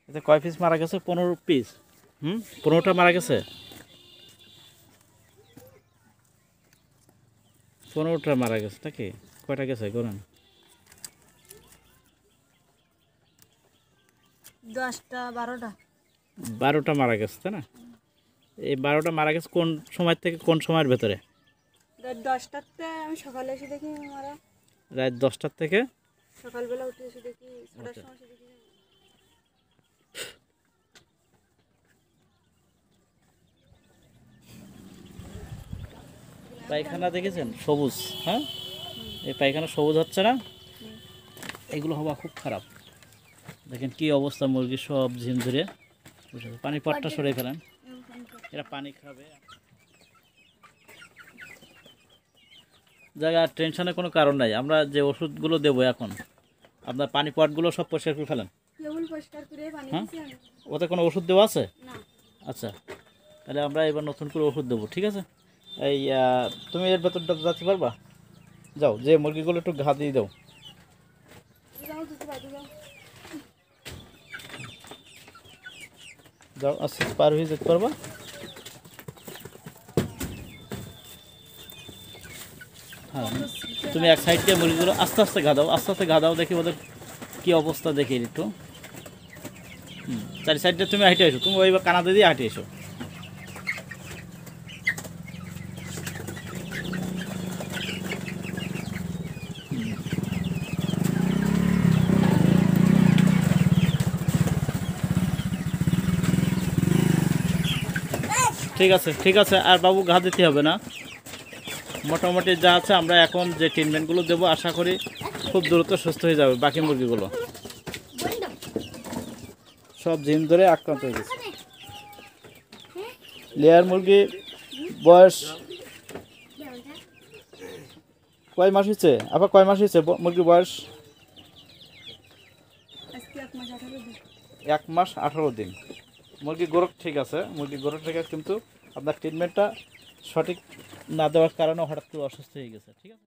এতে কয় পিস মারা গেছে? 15 পিস। 15টা মারা গেছে। 15টা মারা গেছে নাকি? কয়টা গেছে গণন? 10টা 12টা। 12টা মারা গেছে, তাই না? এই 12টা মারা গেছে কোন সময় থেকে কোন সময়ের ভেতরে? রাত 10টাতে আমি সকালে এসে দেখি মারা। রাত 10টার থেকে সকালবেলা উঠে এসে দেখি 6টার সময় এসে দেখি। পায়খানা দেখেছেন সবুজ? হ্যাঁ, এই পায়খানা সবুজ হচ্ছে না, এগুলো হওয়া খুব খারাপ। দেখেন কি অবস্থা, মুরগি সব ঝিম ধরে বসে আছে। পানি পটটা সরে ফেলেন, এরা পানি খাবে। জায়গা টেনশনের কোনো কারণ নাই, আমরা যে ওষুধগুলো দেবো এখন আপনার পানি পটগুলো সব পরিষ্কার করে ফেলেন। কেবল পরিষ্কার করে পানি হ্যাঁ, দিছি আমি। ওতে কোনো ওষুধ দেওয়া আছে? না। আচ্ছা, তাহলে আমরা এবার নতুন করে ওষুধ দেবো, ঠিক আছে? এই তুমি এর ভেতরটা যাতে পারবা? যাও, যে মুরগিগুলো একটু ঘা দিয়ে দাও। যাও দিতে পারি যাও। যাও, আস্তে আস্তে পার হয়ে যেতে পারবা। হ্যাঁ, তুমি এক সাইড দিয়ে মুরগিগুলো আস্তে আস্তে ঘা দাও, আস্তে আস্তে ঘা দাও, দেখি ওদের কী অবস্থা দেখি একটু। চারি সাইডে তুমি হাঁটে এসো, তুমি ওই কানাদা দিয়ে হাঁটে এসো। ঠিক আছে, ঠিক আছে, আর বাবু ঘা দিতে হবে না। মোটামুটি যা আছে আমরা এখন যে ট্রিটমেন্টগুলো দেবো আশা করি খুব দ্রুত সুস্থ হয়ে যাবে। বাকি মুরগিগুলো সব জিম ধরে আক্রান্ত হয়ে গেছে। লেয়ার মুরগি বয়স কয় মাস হয়েছে? আবার কয় মাস হয়েছে মুরগির বয়স? আজকে 1 মাস 18 দিন। 1 মাস 18 দিন। মুরগির গ্রোথ ঠিক আছে, মুরগির গ্রোথ ঠিক আছে, কিন্তু আপনার ট্রিটমেন্টটা সঠিক না দেওয়ার কারণে হঠাৎ করে অসুস্থ হয়ে গেছে, ঠিক আছে?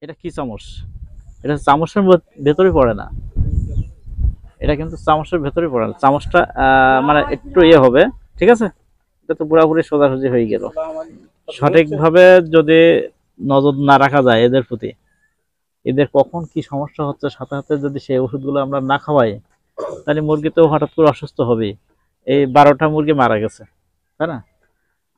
এটা কি চামচ? এটা চামচের ভেতরে পড়ে না, এটা কিন্তু চামচের ভেতরে পড়ে না। চামচটা মানে একটু ইয়ে হবে, ঠিক আছে? এটা তো পুরোপুরি সোজাসুজি হয়ে গেল। সঠিকভাবে যদি নজর না রাখা যায় এদের প্রতি, এদের কখন কি সমস্যা হচ্ছে সাথে সাথে যদি সেই ওষুধগুলো আমরা না খাওয়াই, তাহলে মুরগি তো হঠাৎ করে অসুস্থ হবে। এই 12টা মুরগি মারা গেছে, তাই না?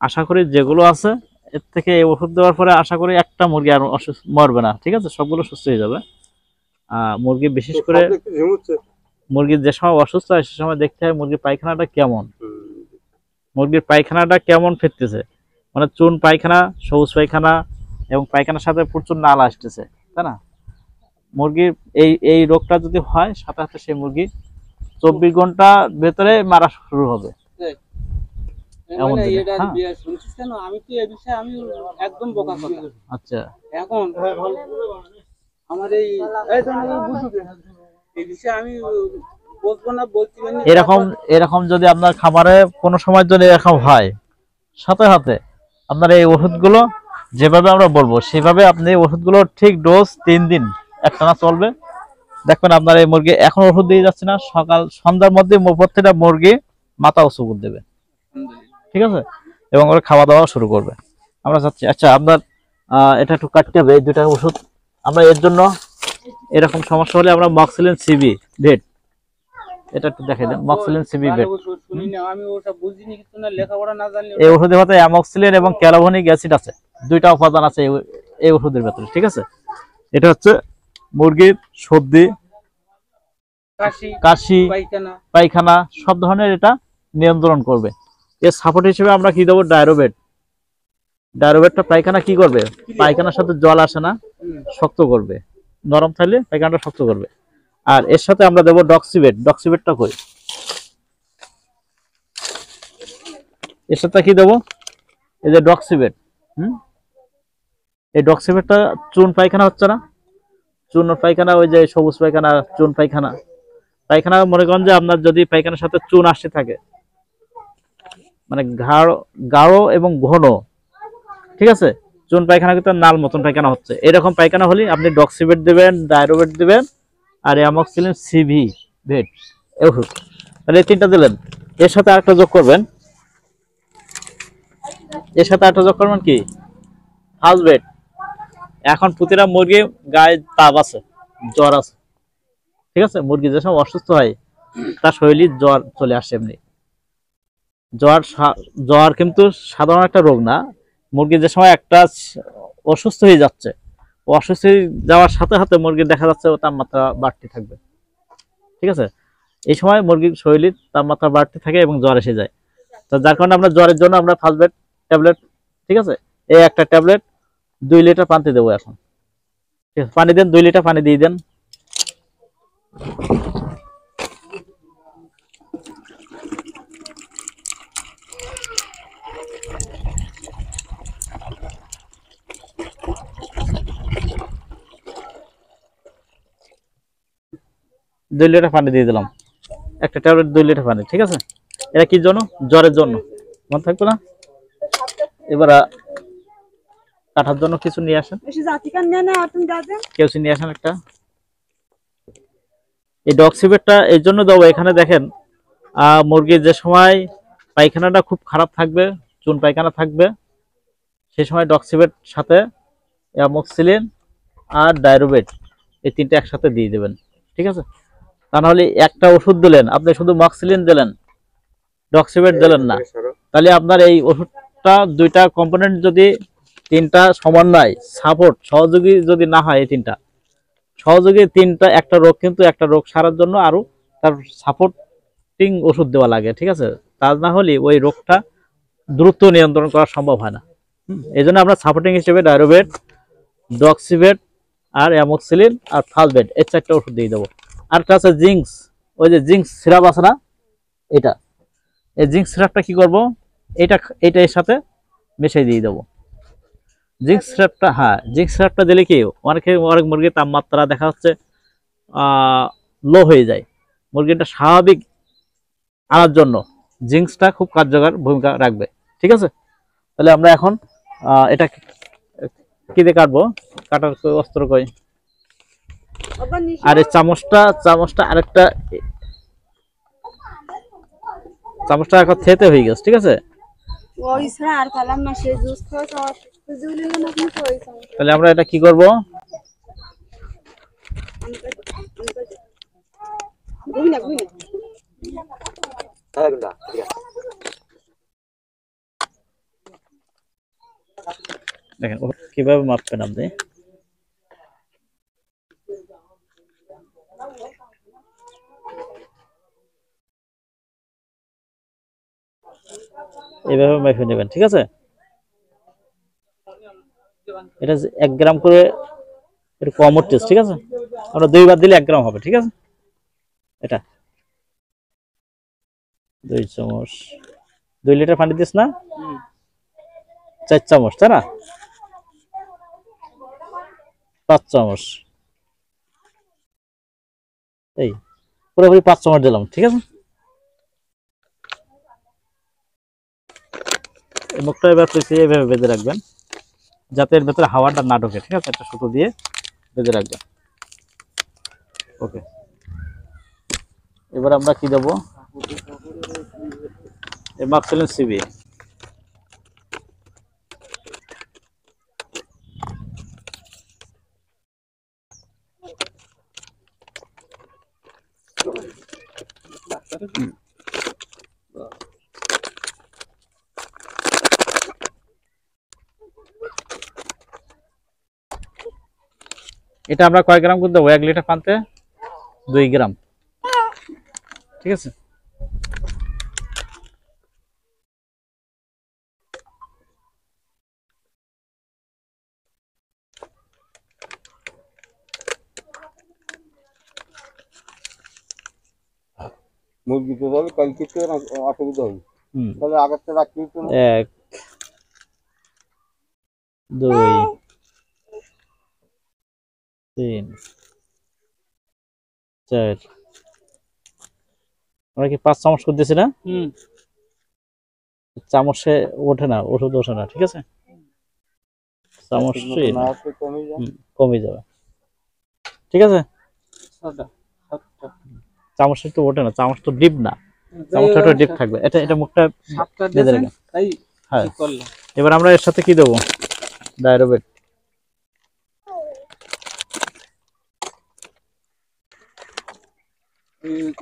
আশা করি যেগুলো আছে এর থেকে এই ওষুধ দেওয়ার পরে আশা করি একটা মুরগি আর অসুস্থ মরবে না, ঠিক আছে? সবগুলো সুস্থ হয়ে যাবে। মুরগি বিশেষ করে মুরগির যে সময় অসুস্থ হয় সে সময় দেখতে হয় মুরগির পায়খানাটা কেমন, মুরগির পায়খানাটা কেমন ফিরতেছে, মানে চুন পায়খানা, সবুজ পায়খানা এবং পায়খানার সাথে প্রচুর নাল আসতেছে, তাই না? মুরগির এই এই রোগটা যদি হয় সাথে সাথে সেই মুরগি 24 ঘন্টা ভেতরে মারা শুরু হবে। এমন দিনে, হ্যাঁ। শুনছিস কেন? আমি তো এই বিষয়ে আমি একদম বোকা কথা। আচ্ছা, এখন আমার এই এই বিষয়ে আমি বলবো না, বলছি না। এরকম এরকম যদি আপনার খামারে কোনো সময় যদি এরকম হয়, সাথে সাথে আপনার এই ওষুধগুলো যেভাবে আমরা বলবো সেভাবে আপনি ওষুধগুলো ঠিক ডোজ 3 দিন একটানা চলবে। দেখবেন আপনার এই মুরগি এখন ওষুধ দিয়ে যাচ্ছে না, সকাল সন্ধ্যার মধ্যে প্রত্যেকটা মুরগি মাথা উঁচু করে দেবে, ঠিক আছে? এবং ওরা খাওয়া দাওয়া শুরু করবে। আমরা চাচ্ছি, আচ্ছা আপনার এটা একটু কাটতে হবে এই 2টা ওষুধ। আমরা এর জন্য এরকম সমস্যা হলে আমরা মক্সিলিন সিবি ভেট, এটা একটু দেখে দেন। মক্সিলিন সিবি ভেট, আমি ওটা বুঝিনি কিছু না, লেখাপড়া না জানলে। এই ওষুধের মধ্যে অ্যামক্সিলিন এবং ক্যালাভনিক অ্যাসিড আছে, 2টা উপাদান আছে এই ওষুধের ভেতরে, ঠিক আছে? এটা হচ্ছে মুরগির সর্দি, কাশি, পায়খানা সব ধরনের এটা নিয়ন্ত্রণ করবে। এর সাপোর্ট হিসেবে আমরা কি দেবো? ডায়রোবেট। ডায়রোবেটটা পায়খানা কি করবে? পায়খানার সাথে জল আসে না, শক্ত করবে, নরম থাকলে পায়খানাটা শক্ত করবে। আর এর সাথে আমরা দেবো ডক্সিবেট। ডক্সিবেটটা কই? এর সাথে কি দেবো? এই যে ডক্সিবেট। এই ডক্সিবেটটা চুন পায়খানা হচ্ছে না, চুন পায়খানা, ওই যে সবুজ পায়খানা, চুন পায়খানা, পায়খানা মনে করেন যে আপনার যদি পায়খানার সাথে চুন আসতে থাকে, মানে গাঢ় গাঢ় এবং ঘন, ঠিক আছে, চুন পায়খানা কিন্তু নাল মতন পায়খানা হচ্ছে, এরকম পায়খানা হলে আপনি ডক্সিবেট দিবেন, ডায়রোবেট দিবেন, আর অ্যামক্সিলিন সিভি ভেট ওষুধ, তাহলে এই তিনটা দিলেন। এর সাথে আরেকটা যোগ করবেন, এর সাথে আরেকটা যোগ করবেন কি, ফাসবেট। এখন প্রতিটা মুরগি গায়ে তাপ আছে, জ্বর আছে, ঠিক আছে, মুরগি যে সময় অসুস্থ হয় তার শরীরে জ্বর চলে আসে এমনি। জ্বর কিন্তু সাধারণ একটা রোগ না। মুরগি যে সময় একটা অসুস্থ হয়ে যাচ্ছে, অসুস্থ হয়ে যাওয়ার সাথে সাথে মুরগির দেখা যাচ্ছে তাপমাত্রা বাড়তে থাকবে, ঠিক আছে, এই সময় মুরগির শরীরের তাপমাত্রা বাড়তে থাকে এবং জ্বর এসে যায়। তো যার কারণে আমরা জ্বরের জন্য আমরা ফাসবেট ট্যাবলেট, ঠিক আছে, এই একটা ট্যাবলেট 2 লিটার পানিতে দেবো এখন, ঠিক আছে, পানি দেন, 2 লিটার পানি দিয়ে দেন। দুই লিটার পানি দিয়ে দিলাম, একটা ট্যাবলেট 2 লিটার পানি, ঠিক আছে। এটা কি জন্য? জ্বরের জন্য, মনে থাকবে না? এবার কাটার জন্য কিছু নিয়ে আসেন, কেউ নিয়ে আসেন একটা। এই ডক্সিবেটটা এই জন্য দেবো, এখানে দেখেন মুরগির যে সময় পায়খানাটা খুব খারাপ থাকবে, চুন পায়খানা থাকবে, সেই সময় ডক্সিবেট সাথে অ্যামক্সিলিন আর ডায়রোবেট এই তিনটা একসাথে দিয়ে দেবেন, ঠিক আছে। তা নাহলে একটা ওষুধ দিলেন, আপনি শুধু মক্সিলিন দিলেন, ডক্সিবেট দিলেন না, তাহলে আপনার এই ওষুধটা দুইটা কম্পোনেন্ট যদি তিনটা সমন্বয় সাপোর্ট সহযোগী যদি না হয়, এই তিনটা সহযোগী তিনটা একটা রোগ, কিন্তু একটা রোগ সারার জন্য আরো তার সাপোর্টিং ওষুধ দেওয়া লাগে, ঠিক আছে, তা না হলে ওই রোগটা দ্রুত নিয়ন্ত্রণ করা সম্ভব হয় না। এই জন্য আমরা সাপোর্টিং হিসেবে ডায়রোবেট, ডক্সিবেট আর অ্যামক্সিলিন আর ফাসবেট এই 4টা ওষুধ দিয়ে দেবো। আরেকটা আছে জিঙ্কস, ওই যে জিঙ্কস সিরাপ আছে না, এটা, এই জিঙ্ক সিরাপটা কি করব, এটা এটা এর সাথে মিশিয়ে দিয়ে দেবো। জিঙ্ক সিরাপটা, হ্যাঁ, জিঙ্ক সিরাপটা দিলে কি অনেক মুরগির তাপমাত্রা দেখা যাচ্ছে লো হয়ে যায়, মুরগিটা স্বাভাবিক আনার জন্য জিঙ্কসটা খুব কার্যকর ভূমিকা রাখবে, ঠিক আছে। তাহলে আমরা এখন এটা কি দিয়ে কাটবো, কাটার অস্ত্র কই, আর এই চামচটা আরেকটা, চামচটা এখন থেতে হয়ে গেছে, ঠিক আছে। তাহলে আমরা এটা কি করব, দেখেন কিভাবে মাপবেন আপনি, এইভাবে মেপে নেবেন, ঠিক আছে। এটা 1 গ্রাম করে, এটা কম টেস্ট, ঠিক আছে, আমরা 2 বার দিলে 1 গ্রাম হবে, ঠিক আছে। এটা 2 চামচ, 2 লিটার পানি দিস না, 4 চামচ, তাই না, 5 চামচ, এই পুরোপুরি 5 চামচ দিলাম, ঠিক আছে। এই মুখটা এবার এইভাবে বেঁধে রাখবেন যাতে এর ভেতরে হাওয়াটা না ঢোকে, ঠিক আছে, একটা সুতো দিয়ে বেঁধে রাখবেন, ওকে। এবার আমরা কি দেবো, অ্যামক্সিলিন সিভি, এটা আমরা কয় গ্রাম করে দেবো, 1 লিটার পানিতে 2 গ্রাম, ঠিক আছে। মুরগি তো যাবে কালকে তো অসুবিধা হবে, তাহলে আগেরটা রাখতে হতো না। 1 2 3 4 আমরা কি 5 চামচ করে দিয়েছি না? হুম। চামচে ওঠে না, ওষুধ ওঠে না, ঠিক আছে? চামচ না আসলে কমে যায়। কমে যাবে, ঠিক আছে? চামচে তো ওঠে না, চামচ তো ডিপ না, চামচটা একটু ডিপ থাকবে। এটা মুখটা বেঁধে রেখে। তাই হ্যাঁ, করলাম। এবার আমরা এর সাথে কি দেবো? ডায়রোবেট।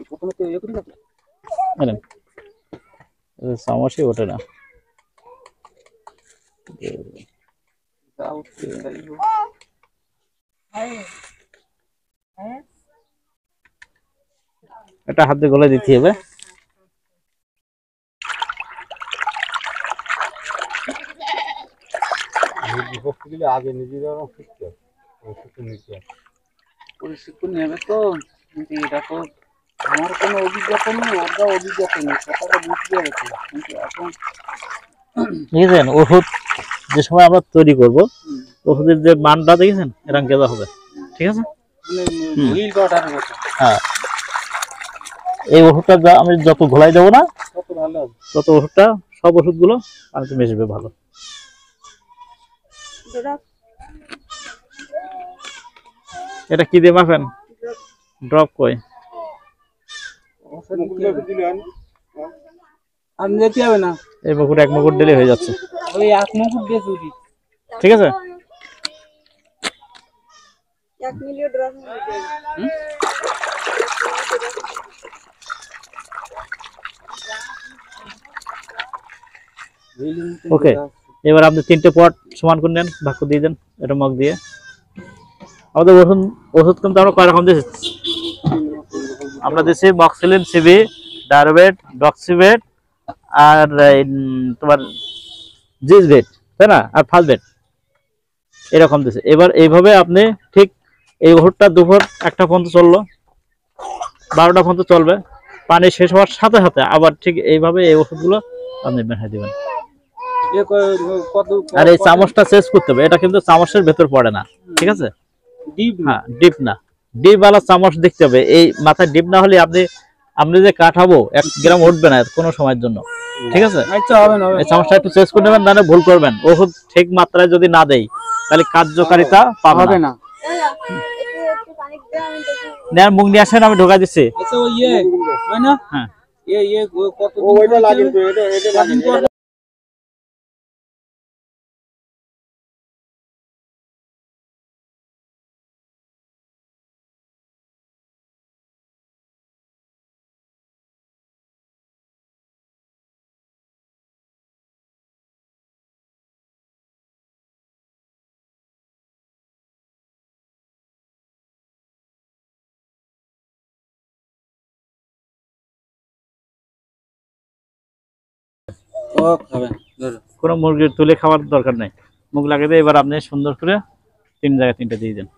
প্রথমে তো ইয়ে করি না। চামচই ওঠে না। এটা হাত দিয়ে গলে দিতে হবে। বিপক্ষে গেলে আগে নিজেরা শিখতে হবে, শিখে নিতে হবে। প্রশিক্ষণ নেবে তো, কিন্তু এটা তো আমার কোনো অভিজ্ঞতা নেই, ওটা অভিজ্ঞতা নেই, কথাটা বুঝতে হবে তো। কিন্তু এখন দেখেছেন ওষুধ যে সময় আমরা তৈরি করব, ওষুধের যে মানটা দেখেছেন এরকম গেঁদা হবে, ঠিক আছে? হুইল কাটার মতো হ্যাঁ, এই ওষুধটা আমি যত ঘোলাই দেবো না, কত ভালো হবে। তত ওষুধটা, সব ওষুধগুলো পানিতে মিশবে ভালো। ড্রপ এটা কি দিয়ে মাখেন? ড্রপ কই? মুখগুলোকে দিলে হয় না? আর যেতে হবে না, এই মুকুট এক মুকুট দিলে হয়ে যাচ্ছে, ওই এক মুকুট দিয়ে চুরি। ঠিক আছে? 1 মিলিয়ন ড্রপ ওকে, এবার আপনি 3টে পট সমান করে নেন, ভাগ করে দিয়ে দেন এটা মগ দিয়ে। আমাদের ওষুধ ওষুধ কিন্তু আমরা কয় রকম দিয়েছি? আমরা দিয়েছি মক্সিলিন সিবি, ডারবেট, ডক্সিবেট, আর তোমার জিজবেট, তাই না? আর ফালবেট, এরকম দিয়েছে। এবার এইভাবে আপনি ঠিক এই ওষুধটা দুপুর 1টা পর্যন্ত চললো, 12টা পর্যন্ত চলবে। পানি শেষ হওয়ার সাথে সাথে আবার ঠিক এইভাবে এই ওষুধগুলো আপনি মেশাই দিবেন। আর এই চামচটা চেঞ্জ করতে হবে, এটা কিন্তু চামচের ভেতর পড়ে না, ঠিক আছে? ডিপ হ্যাঁ, ডিপ না, ডিপ ওয়ালা চামচ দেখতে হবে। এই মাথায় ডিপ না হলে আপনি যে কাঠাবো 1 গ্রাম উঠবে না কোনো সময়ের জন্য, ঠিক আছে? আচ্ছা, হবে না, এই চামচটা একটু চেঞ্জ করে নেবেন, নাহলে ভুল করবেন। ওষুধ ঠিক মাত্রায় যদি না দেই তাহলে কার্যকারিতা পাবে হবে না। না। একটু পানি দিয়ে আমি দেখি। নেন মুখ নিয়ে আসেন, আমি ঢোকা দিচ্ছি। আচ্ছা, ওই ইয়ে হয় না, হ্যাঁ, কত ওইটা লাগে, এটা লাগে। ও খাবেন। কোনো মুরগির তুলে খাওয়ার দরকার নেই, মুখ লাগিয়ে দিয়ে এবার আপনি সুন্দর করে 3 জায়গায় 3টে দিয়ে দেন।